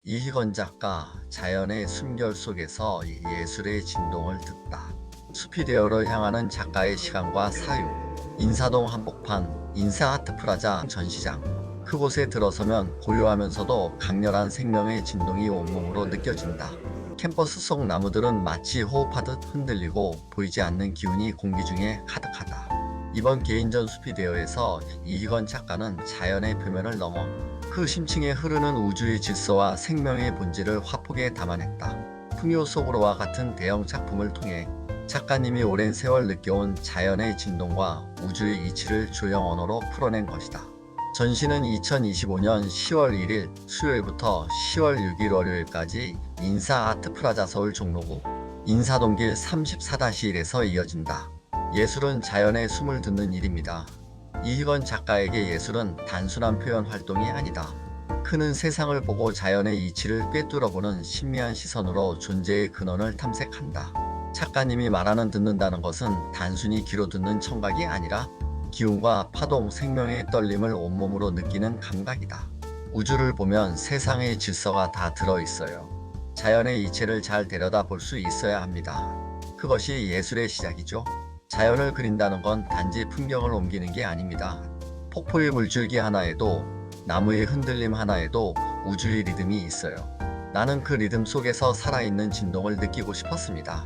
이희건 작가, 자연의 숨결 속에서 예술의 진동을 듣다. 수피데어를 향하는 작가의 시간과 사유. 인사동 한복판, 인사아트프라자 전시장. 그곳에 들어서면 고요하면서도 강렬한 생명의 진동이 온몸으로 느껴진다. 캠퍼스 속 나무들은 마치 호흡하듯 흔들리고 보이지 않는 기운이 공기 중에 가득하다. 이번 개인전 수피데어에서 이희건 작가는 자연의 표면을 넘어 그 심층에 흐르는 우주의 질서와 생명의 본질을 화폭에 담아냈다. 풍요 속으로와 같은 대형 작품을 통해 작가님이 오랜 세월 느껴온 자연의 진동과 우주의 이치를 조형 언어로 풀어낸 것이다. 전시는 2025년 10월 1일 수요일부터 10월 6일 월요일까지 인사아트프라자 서울 종로구 인사동길 34-1에서 이어진다. 예술은 자연의 숨을 듣는 일입니다. 이희건 작가에게 예술은 단순한 표현 활동이 아니다. 그는 세상을 보고 자연의 이치를 꿰뚫어보는 신미한 시선으로 존재의 근원을 탐색한다. 작가님이 말하는 듣는다는 것은 단순히 귀로 듣는 청각이 아니라 기운과 파동, 생명의 떨림을 온몸으로 느끼는 감각이다. 우주를 보면 세상의 질서가 다 들어있어요. 자연의 이치를 잘 들여다볼 수 있어야 합니다. 그것이 예술의 시작이죠. 자연을 그린다는 건 단지 풍경을 옮기는 게 아닙니다. 폭포의 물줄기 하나에도, 나무의 흔들림 하나에도 우주의 리듬이 있어요. 나는 그 리듬 속에서 살아있는 진동을 느끼고 싶었습니다.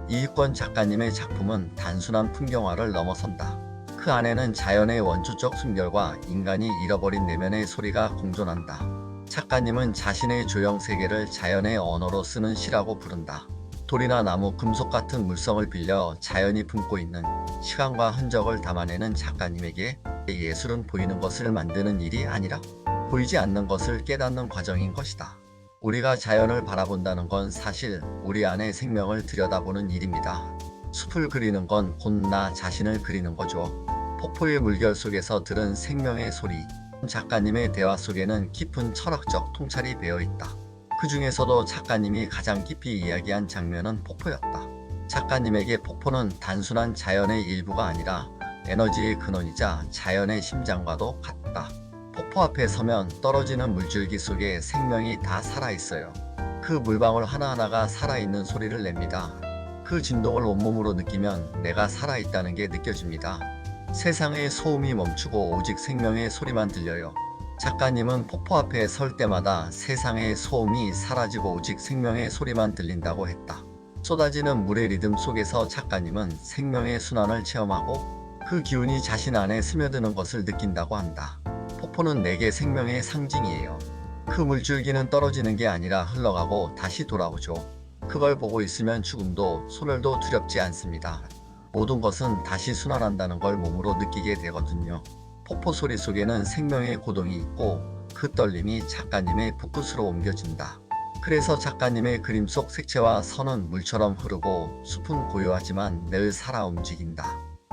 이희건 작가님의 작품은 단순한 풍경화를 넘어선다. 그 안에는 자연의 원초적 순결과 인간이 잃어버린 내면의 소리가 공존한다. 작가님은 자신의 조형 세계를 자연의 언어로 쓰는 시라고 부른다. 돌이나 나무, 금속 같은 물성을 빌려 자연이 품고 있는 시간과 흔적을 담아내는 작가님에게 예술은 보이는 것을 만드는 일이 아니라 보이지 않는 것을 깨닫는 과정인 것이다. 우리가 자연을 바라본다는 건 사실 우리 안의 생명을 들여다보는 일입니다. 숲을 그리는 건 곧 나 자신을 그리는 거죠. 폭포의 물결 속에서 들은 생명의 소리. 작가님의 대화 속에는 깊은 철학적 통찰이 배어 있다. 그 중에서도 작가님이 가장 깊이 이야기한 장면은 폭포였다. 작가님에게 폭포는 단순한 자연의 일부가 아니라 에너지의 근원이자 자연의 심장과도 같다. 폭포 앞에 서면 떨어지는 물줄기 속에 생명이 다 살아있어요. 그 물방울 하나하나가 살아있는 소리를 냅니다. 그 진동을 온몸으로 느끼면 내가 살아있다는 게 느껴집니다. 세상의 소음이 멈추고 오직 생명의 소리만 들려요. 작가님은 폭포 앞에 설 때마다 세상의 소음이 사라지고 오직 생명의 소리만 들린다고 했다. 쏟아지는 물의 리듬 속에서 작가님은 생명의 순환을 체험하고 그 기운이 자신 안에 스며드는 것을 느낀다고 한다. 폭포는 내게 생명의 상징이에요. 그 물줄기는 떨어지는 게 아니라 흘러가고 다시 돌아오죠. 그걸 보고 있으면 죽음도 소멸도 두렵지 않습니다. 모든 것은 다시 순환한다는 걸 몸으로 느끼게 되거든요. 폭포 소리 속에는 생명의 고동이 있고 그 떨림이 작가님의 붓끝으로 옮겨진다. 그래서 작가님의 그림 속 색채와 선은 물처럼 흐르고 숲은 고요하지만 늘 살아 움직인다.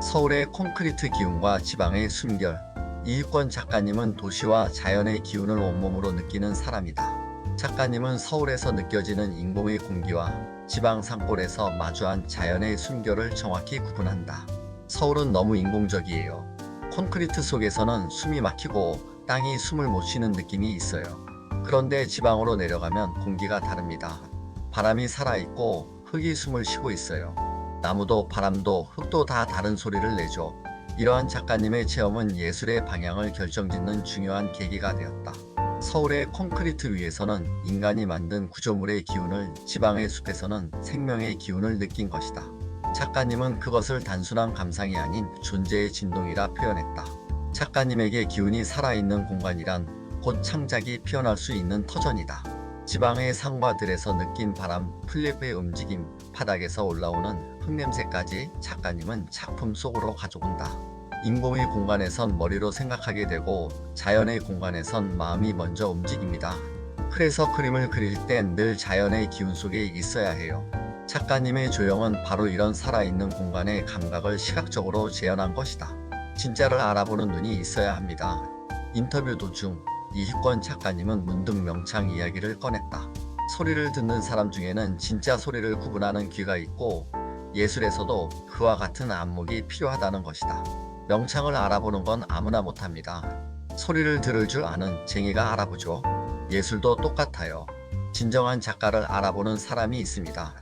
서울의 콘크리트 기운과 지방의 숨결. 이희건 작가님은 도시와 자연의 기운을 온몸으로 느끼는 사람이다. 작가님은 서울에서 느껴지는 인공의 공기와 지방 산골에서 마주한 자연의 숨결을 정확히 구분한다. 서울은 너무 인공적이에요. 콘크리트 속에서는 숨이 막히고 땅이 숨을 못 쉬는 느낌이 있어요. 그런데 지방으로 내려가면 공기가 다릅니다. 바람이 살아있고 흙이 숨을 쉬고 있어요. 나무도 바람도 흙도 다 다른 소리를 내죠. 이러한 작가님의 체험은 예술의 방향을 결정짓는 중요한 계기가 되었다. 서울의 콘크리트 위에서는 인간이 만든 구조물의 기운을, 지방의 숲에서는 생명의 기운을 느낀 것이다. 작가님은 그것을 단순한 감상이 아닌 존재의 진동이라 표현했다. 작가님에게 기운이 살아있는 공간이란 곧 창작이 피어날 수 있는 터전이다. 지방의 산과 들에서 느낀 바람, 풀잎의 움직임, 바닥에서 올라오는 흙냄새까지 작가님은 작품 속으로 가져온다. 인공의 공간에선 머리로 생각하게 되고 자연의 공간에선 마음이 먼저 움직입니다. 그래서 그림을 그릴 땐 늘 자연의 기운 속에 있어야 해요. 작가님의 조형은 바로 이런 살아있는 공간의 감각을 시각적으로 재현한 것이다. 진짜를 알아보는 눈이 있어야 합니다. 인터뷰 도중 이희건 작가님은 문득 명창 이야기를 꺼냈다. 소리를 듣는 사람 중에는 진짜 소리를 구분하는 귀가 있고 예술에서도 그와 같은 안목이 필요하다는 것이다. 명창을 알아보는 건 아무나 못합니다. 소리를 들을 줄 아는 쟁이가 알아보죠. 예술도 똑같아요. 진정한 작가를 알아보는 사람이 있습니다.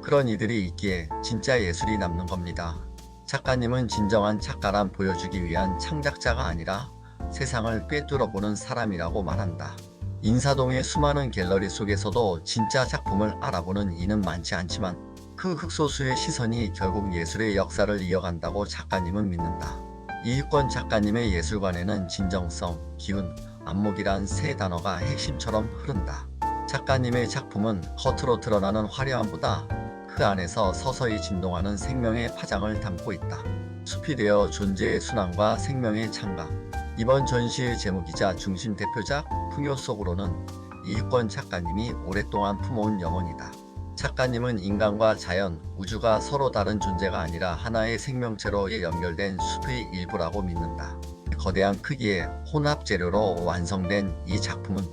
그런 이들이 있기에 진짜 예술이 남는 겁니다. 작가님은 진정한 작가란 보여주기 위한 창작자가 아니라 세상을 꿰뚫어보는 사람이라고 말한다. 인사동의 수많은 갤러리 속에서도 진짜 작품을 알아보는 이는 많지 않지만 그 흑소수의 시선이 결국 예술의 역사를 이어간다고 작가님은 믿는다. 이익권 작가님의 예술관에는 진정성, 기운, 안목이란 세 단어가 핵심처럼 흐른다. 작가님의 작품은 겉으로 드러나는 화려함보다 그 안에서 서서히 진동하는 생명의 파장을 담고 있다. 숲이 되어 존재의 순환과 생명의 창각. 이번 전시의 제목이자 중심 대표작 풍요 속으로는 이익권 작가님이 오랫동안 품어온 염원이다. 작가님은 인간과 자연, 우주가 서로 다른 존재가 아니라 하나의 생명체로 연결된 숲의 일부라고 믿는다. 거대한 크기의 혼합 재료로 완성된 이 작품은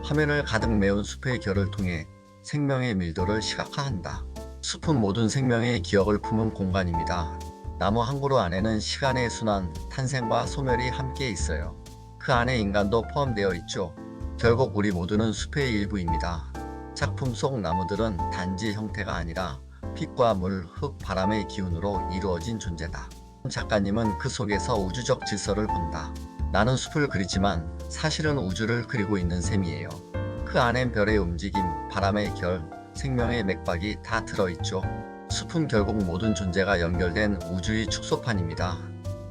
화면을 가득 메운 숲의 결을 통해 생명의 밀도를 시각화한다. 숲은 모든 생명의 기억을 품은 공간입니다. 나무 한 그루 안에는 시간의 순환, 탄생과 소멸이 함께 있어요. 그 안에 인간도 포함되어 있죠. 결국 우리 모두는 숲의 일부입니다. 작품 속 나무들은 단지 형태가 아니라 빛과 물, 흙, 바람의 기운으로 이루어진 존재다. 작가님은 그 속에서 우주적 질서를 본다. 나는 숲을 그리지만 사실은 우주를 그리고 있는 셈이에요. 그 안엔 별의 움직임, 바람의 결, 생명의 맥박이 다 들어있죠. 숲은 결국 모든 존재가 연결된 우주의 축소판입니다.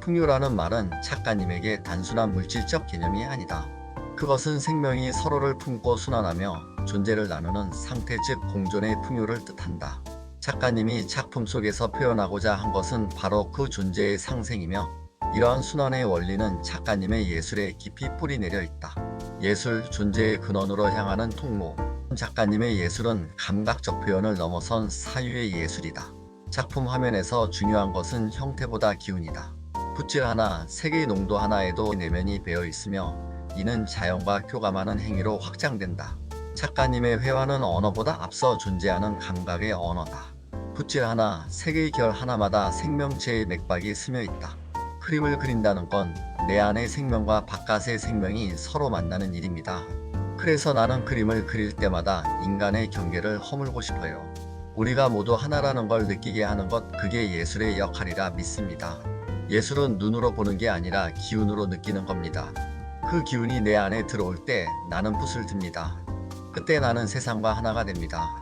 풍요라는 말은 작가님에게 단순한 물질적 개념이 아니다. 그것은 생명이 서로를 품고 순환하며 존재를 나누는 상태 즉 공존의 풍요를 뜻한다. 작가님이 작품 속에서 표현하고자 한 것은 바로 그 존재의 상생이며 이러한 순환의 원리는 작가님의 예술에 깊이 뿌리내려 있다. 예술, 존재의 근원으로 향하는 통로. 작가님의 예술은 감각적 표현을 넘어선 사유의 예술이다. 작품 화면에서 중요한 것은 형태보다 기운이다. 붓질 하나, 색의 농도 하나에도 내면이 배어 있으며 이는 자연과 교감하는 행위로 확장된다. 작가님의 회화는 언어보다 앞서 존재하는 감각의 언어다. 붓질 하나, 색의 결 하나마다 생명체의 맥박이 스며 있다. 그림을 그린다는 건 내 안의 생명과 바깥의 생명이 서로 만나는 일입니다. 그래서 나는 그림을 그릴 때마다 인간의 경계를 허물고 싶어요. 우리가 모두 하나라는 걸 느끼게 하는 것, 그게 예술의 역할이라 믿습니다. 예술은 눈으로 보는 게 아니라 기운으로 느끼는 겁니다. 그 기운이 내 안에 들어올 때 나는 붓을 듭니다. 그때 나는 세상과 하나가 됩니다.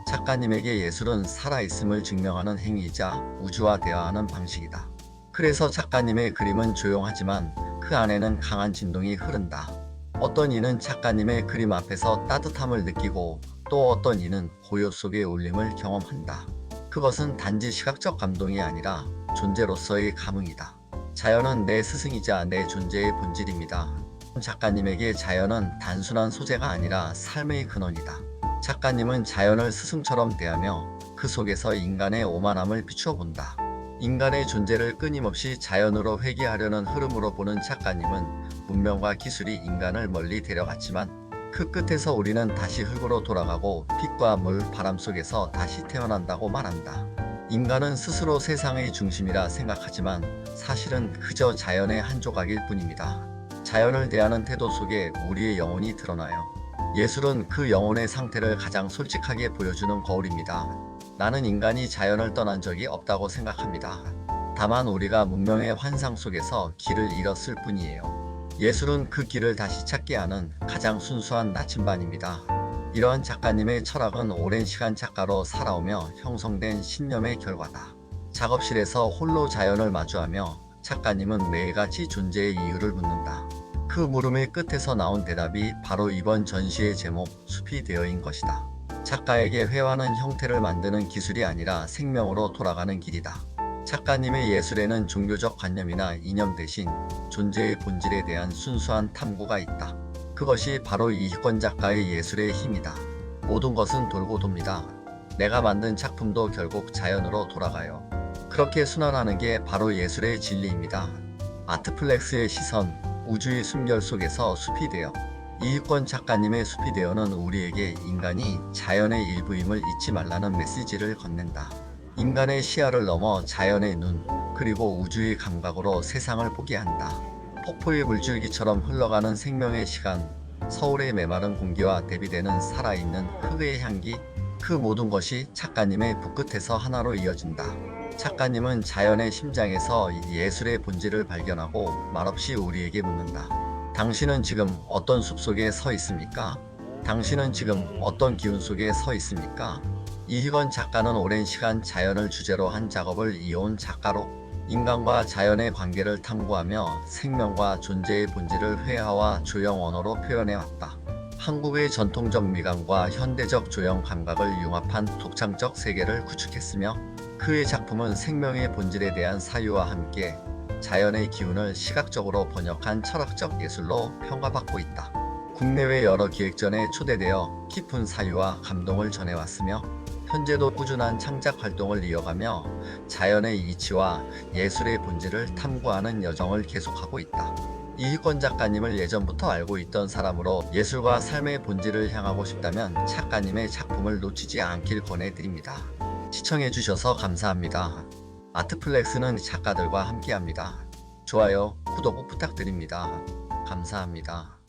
작가님에게 예술은 살아있음을 증명하는 행위이자 우주와 대화하는 방식이다. 그래서 작가님의 그림은 조용하지만 그 안에는 강한 진동이 흐른다. 어떤 이는 작가님의 그림 앞에서 따뜻함을 느끼고 또 어떤 이는 고요 속의 울림을 경험한다. 그것은 단지 시각적 감동이 아니라 존재로서의 감흥이다. 자연은 내 스승이자 내 존재의 본질입니다. 작가님에게 자연은 단순한 소재가 아니라 삶의 근원이다. 작가님은 자연을 스승처럼 대하며 그 속에서 인간의 오만함을 비추어 본다. 인간의 존재를 끊임없이 자연으로 회귀하려는 흐름으로 보는 작가님은 문명과 기술이 인간을 멀리 데려갔지만 그 끝에서 우리는 다시 흙으로 돌아가고 빛과 물, 바람 속에서 다시 태어난다고 말한다. 인간은 스스로 세상의 중심이라 생각하지만 사실은 그저 자연의 한 조각일 뿐입니다. 자연을 대하는 태도 속에 우리의 영혼이 드러나요. 예술은 그 영혼의 상태를 가장 솔직하게 보여주는 거울입니다. 나는 인간이 자연을 떠난 적이 없다고 생각합니다. 다만 우리가 문명의 환상 속에서 길을 잃었을 뿐이에요. 예술은 그 길을 다시 찾게 하는 가장 순수한 나침반입니다. 이러한 작가님의 철학은 오랜 시간 작가로 살아오며 형성된 신념의 결과다. 작업실에서 홀로 자연을 마주하며 작가님은 매일같이 존재의 이유를 묻는다. 그 물음의 끝에서 나온 대답이 바로 이번 전시의 제목 숲이 되어인 것이다. 작가에게 회화는 형태를 만드는 기술이 아니라 생명으로 돌아가는 길이다. 작가님의 예술에는 종교적 관념이나 이념 대신 존재의 본질에 대한 순수한 탐구가 있다. 그것이 바로 이익권 작가의 예술의 힘이다. 모든 것은 돌고 돕니다. 내가 만든 작품도 결국 자연으로 돌아가요. 그렇게 순환하는 게 바로 예술의 진리입니다. 아트플렉스의 시선, 우주의 숨결 속에서 숲이 되어. 이익권 작가님의 숲이 되어는 우리에게 인간이 자연의 일부임을 잊지 말라는 메시지를 건넨다. 인간의 시야를 넘어 자연의 눈, 그리고 우주의 감각으로 세상을 보게 한다. 폭포의 물줄기처럼 흘러가는 생명의 시간, 서울의 메마른 공기와 대비되는 살아있는 흙의 향기, 그 모든 것이 작가님의 붓끝에서 하나로 이어진다. 작가님은 자연의 심장에서 예술의 본질을 발견하고 말없이 우리에게 묻는다. 당신은 지금 어떤 숲속에 서 있습니까? 당신은 지금 어떤 기운 속에 서 있습니까? 이희건 작가는 오랜 시간 자연을 주제로 한 작업을 이어온 작가로 인간과 자연의 관계를 탐구하며 생명과 존재의 본질을 회화와 조형 언어로 표현해왔다. 한국의 전통적 미감과 현대적 조형 감각을 융합한 독창적 세계를 구축했으며 그의 작품은 생명의 본질에 대한 사유와 함께 자연의 기운을 시각적으로 번역한 철학적 예술로 평가받고 있다. 국내외 여러 기획전에 초대되어 깊은 사유와 감동을 전해왔으며 현재도 꾸준한 창작 활동을 이어가며 자연의 이치와 예술의 본질을 탐구하는 여정을 계속하고 있다. 이희권 작가님을 예전부터 알고 있던 사람으로 예술과 삶의 본질을 향하고 싶다면 작가님의 작품을 놓치지 않길 권해드립니다. 시청해주셔서 감사합니다. 아트플렉스는 작가들과 함께합니다. 좋아요, 구독 부탁드립니다. 감사합니다.